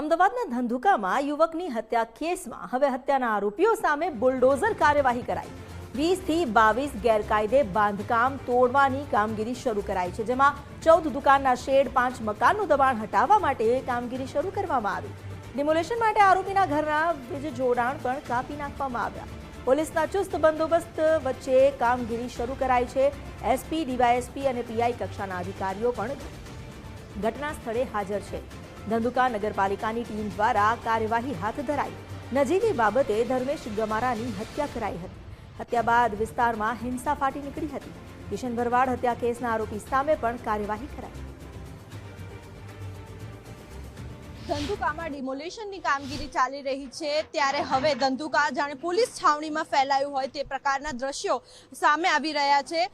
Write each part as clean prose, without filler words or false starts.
અમદાવાદના ધંધુકામાં યુવકની હત્યા કેસમાં હવે હત્યાના આરોપીઓ સામે બુલડોઝર કાર્યવાહી કરાઈ। 20 થી 22 ગેરકાયદે બાંધકામ તોડવાની કામગીરી શરૂ કરાઈ છે, જેમાં 14 દુકાનના શેડ, 5 મકાનનું દબાણ હટાવવા માટે કામગીરી શરૂ કરવામાં આવી। ડિમોલેશન માટે આરોપીના ઘરના વીજ જોડાણ પણ કાપી નાખવામાં આવ્યા। પોલીસના ચુસ્ત બંદોબસ્ત વચ્ચે કામગીરી શરૂ કરાઈ છે। એસપી, ડીવાયએસપી અને પીઆઈ કક્ષાના અધિકારીઓ પણ ઘટના સ્થળે હાજર છે। ધંધુકા નગરપાલિકાની ટીમ દ્વારા કાર્યવાહી હાથ ધરાઈ। નજીવી બાબતે ધર્મેશ ગમારાની હત્યા કરાઈ હતી। હત્યા બાદ વિસ્તારમાં હિંસા ફાટી નીકળી હતી। કિશન ભરવાડ હત્યા કેસના આરોપી સામે પણ કાર્યવાહી કરાઈ। ધંધુકામાં ડિમોલેશનની કામગીરી ચાલી રહી છે, ત્યારે હવે ધંધુકા જાણે પોલીસ છાવણીમાં ફેલાયું હોય તે પ્રકારના દ્રશ્યો સામે આવી રહ્યા છે।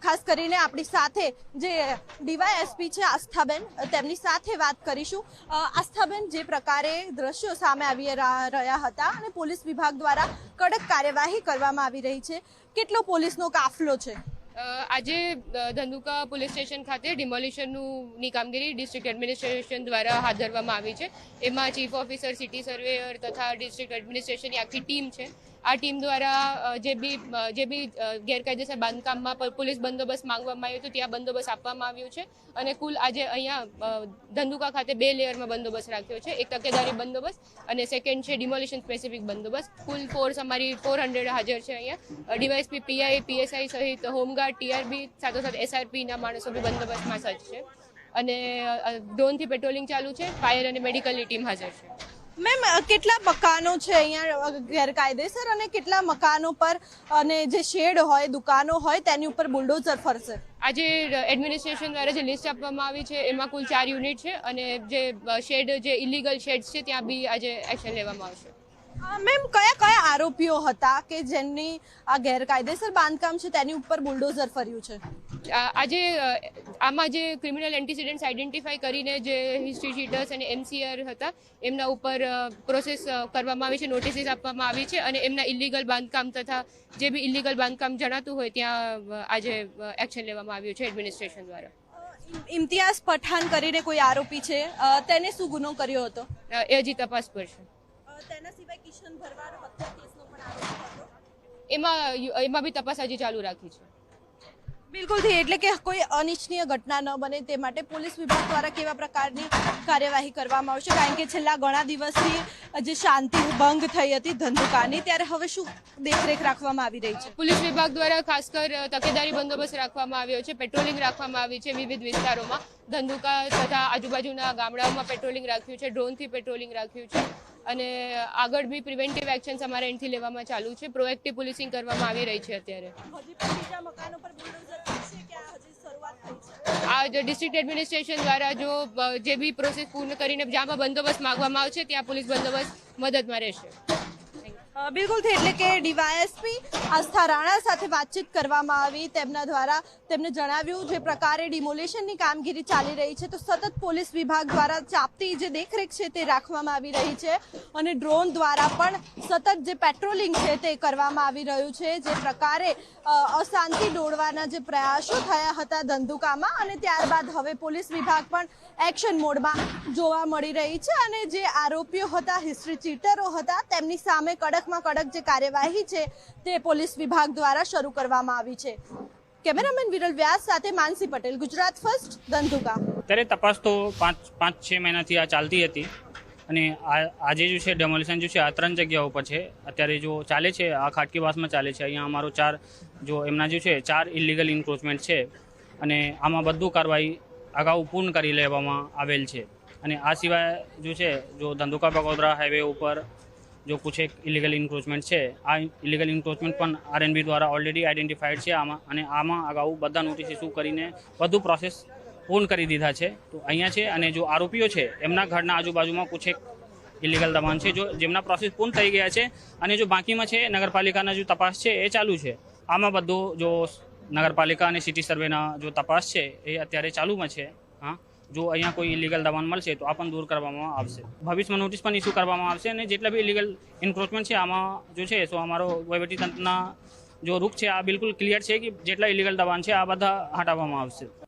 ખાસ કરીને આપણી સાથે જે ડીવાયએસપી છે આસ્થાબેન, તેમની સાથે વાત કરીશું। આસ્થાબેન, જે પ્રકારે દ્રશ્યો સામે આવી રહ્યા હતા અને પોલીસ વિભાગ દ્વારા કડક કાર્યવાહી કરવામાં આવી રહી છે, કેટલો પોલીસનો કાફલો છે? આજે ધંધુકા પોલીસ સ્ટેશન ખાતે ડિમોલિશનની કામગીરી ડિસ્ટ્રિક્ટ એડમિનિસ્ટ્રેશન દ્વારા હાથ ધરવામાં આવી છે। એમાં ચીફ ઓફિસર, સિટી સર્વેયર તથા ડિસ્ટ્રિક્ટ એડમિનિસ્ટ્રેશનની આખી ટીમ છે। આ ટીમ દ્વારા જે બી ગેરકાયદેસર બાંધકામમાં પોલીસ બંદોબસ્ત માંગવામાં આવ્યો હતો ત્યાં બંદોબસ્ત આપવામાં આવ્યો છે અને કુલ આજે અહીંયા ધંધુકા ખાતે 2 લેયરમાં બંદોબસ્ત રાખ્યો છે। એક તકેદારી બંદોબસ્ત અને સેકન્ડ છે ડિમોલિશન સ્પેસિફિક બંદોબસ્ત। કુલ ફોર્સ અમારી 400 હાજર છે અહીંયા। ડીવાયએસપી, પીઆઈ, પીએસઆઈ સહિત હોમગાર્ડ, ટીઆરબી સાથોસાથ એસઆરપીના માણસો બી બંદોબસ્તમાં સજ્જ છે અને ડ્રોનથી પેટ્રોલિંગ ચાલુ છે। ફાયર અને મેડિકલની ટીમ હાજર છે। મેમ, કેટલા મકાનો છે અહીંયા ગેરકાયદેસર અને કેટલા મકાનો પર અને જે શેડ હોય, દુકાનો હોય તેની ઉપર બુલડોઝર ફરશે? આજે એડમિનિસ્ટ્રેશન દ્વારા જે લિસ્ટ આપવામાં આવી છે એમાં કુલ 4 યુનિટ છે અને જે શેડ, જે ઇલીગલ શેડ્સ છે ત્યાં બી આજે એક્શન લેવામાં આવશે। મેમ, કયા કયા આરોપીઓ હતા કે જેમની આ ગેરકાયદેસર બાંધકામ છે તેની ઉપર બુલડોઝર ફર્યું છે? આજે આમાં જે ક્રિમિનલ એન્ટિસિડન્ટ્સ આઈડેન્ટિફાઈ કરીને જે હિસ્ટ્રી શીટર્સ અને એમસીઆર હતા એમના ઉપર પ્રોસેસ કરવામાં આવી છે, નોટિસીસ આપવામાં આવી છે અને એમના ઇલીગલ બાંધકામ તથા જે બી ઇલીગલ બાંધકામ જણાતું હોય ત્યાં આજે એક્શન લેવામાં આવ્યું છે એડમિનિસ્ટ્રેશન દ્વારા। ઇમ્તિયાઝ પઠાણ કરીને કોઈ આરોપી છે, તેને શું ગુનો કર્યો હતો એ હજી તપાસ પર છે। તેના સિવાય કિશન ભરવાડ હત્યા કેસનો પણ આરોપ હતો, એમાં બી તપાસ હજી ચાલુ રાખી છે। બિલકુલથી, એટલે કે કોઈ અનિચ્છનીય ઘટના ન બને તે માટે પોલીસ વિભાગ દ્વારા કેવા પ્રકારની કાર્યવાહી કરવામાં આવશે? કારણ કે છેલ્લા ઘણા દિવસથી જે શાંતિ ભંગ થઈ હતી ધંધુકાની, ત્યારે હવે શું દેખરેખ રાખવામાં આવી રહી છે? પોલીસ વિભાગ દ્વારા ખાસ કર તકેદારી બંદોબસ્ત રાખવામાં આવ્યો છે, પેટ્રોલિંગ રાખવામાં આવી છે વિવિધ વિસ્તારોમાં। ધંધુકા તથા આજુબાજુના ગામડાઓમાં પેટ્રોલિંગ રાખ્યું છે, ડ્રોનથી પેટ્રોલિંગ રાખ્યું છે અને આગળ બી પ્રિવેન્ટિવ એક્શન્સ અમારા એન્ડથી લેવામાં ચાલુ છે। પ્રોએક્ટિવ પોલીસિંગ કરવામાં આવી રહી છે અત્યારે। આ ડિસ્ટ્રિક્ટ એડમિનિસ્ટ્રેશન દ્વારા જે બી પ્રોસેસ પૂર્ણ કરીને જ્યાં બંદોબસ્ત માંગવામાં આવશે ત્યાં પોલીસ બંદોબસ્ત મદદમાં રહેશે। બિલકુલથી, એટલે કે ડીવાયએસપી આસ્થા રાણા સાથે વાતચીત કરવામાં આવી। તેમના દ્વારા તેમને જણાવ્યું જે પ્રકારે ડિમોલેશનની કામગીરી ચાલી રહી છે તો સતત પોલીસ વિભાગ દ્વારા ચાપતી જે દેખરેખ છે તે રાખવામાં આવી રહી છે અને ડ્રોન દ્વારા પણ સતત જે પેટ્રોલિંગ છે તે કરવામાં આવી રહ્યું છે। જે પ્રકારે અશાંતિ દોરવાના જે પ્રયાસો થયા હતા ધંધુકામાં અને ત્યારબાદ હવે પોલીસ વિભાગ પણ એક્શન મોડમાં જોવા મળી રહી છે અને જે આરોપીઓ હતા, હિસ્ટ્રી ચીટરો હતા, તેમની સામે કડકમાં કડક જે કાર્યવાહી છે તે પોલીસ વિભાગ દ્વારા શરૂ કરવામાં આવી છે। કેમેરામેન વિરલ વ્યાસ સાથે માનસી પટેલ, ગુજરાત ફર્સ્ટ, ધંધુકા। ત્યારે તપાસ તો 5-6 મહિનાથી આ ચાલતી હતી અને આજે જો છે ડેમોલિશન જો છે આ 3 જગ્યાઓ પર છે અત્યારે જો ચાલે છે। આ ખાટકીવાસમાં ચાલે છે। અહીંયા અમારો 4 એમના જો છે 4 ઇલીગલ ઇન્ક્રોચમેન્ટ છે અને આમાં બધું કાર્યવાહી અગાઉ પૂર્ણ કરી લેવામાં આવેલ છે। અને આ સિવાય જો છે જો ધંધુકા બગોદરા હાઈવે ઉપર જો कुछ एक इलीगल इंक्रोचमेंट है, आ इलीगल इंक्रोचमेंट પણ આરએનબી દ્વારા ઓલરેડી આઈડેન્ટિફાઈડ છે આમાં અને આમાં અગાઉ બધા નોટિસ ઇસ્યુ કરીને બધું પ્રોસેસ પૂર્ણ કરી દીધા છે। તો અહીંયા છે અને જો આરોપીઓ છે એમના ઘરના આજુબાજુમાં कुछ એક ઇલીગલ દબાણ છે જો જેમના પ્રોસેસ પૂર્ણ થઈ ગયા છે અને જો બાકીમાં છે નગરપાલિકાના જો તપાસ છે એ ચાલુ છે। આમાં બધું જો નગરપાલિકા અને સિટી સર્વેના જો તપાસ છે એ અત્યારે ચાલુમાં છે। હા, જો અહીંયા કોઈ ઇલીગલ દબાણ મળશે તો આ પણ દૂર કરવામાં આવશે। ભવિષ્યમાં નોટિસ પણ ઇસ્યુ કરવામાં આવશે અને જેટલા બી ઇલીગલ ઇન્ક્રોચમેન્ટ છે આમાં જો છે તો અમારો વહીવટીતંત્રના જો રૂખ છે આ બિલકુલ ક્લિયર છે કે જેટલા ઇલીગલ દબાણ છે આ બધા હટાવવામાં આવશે।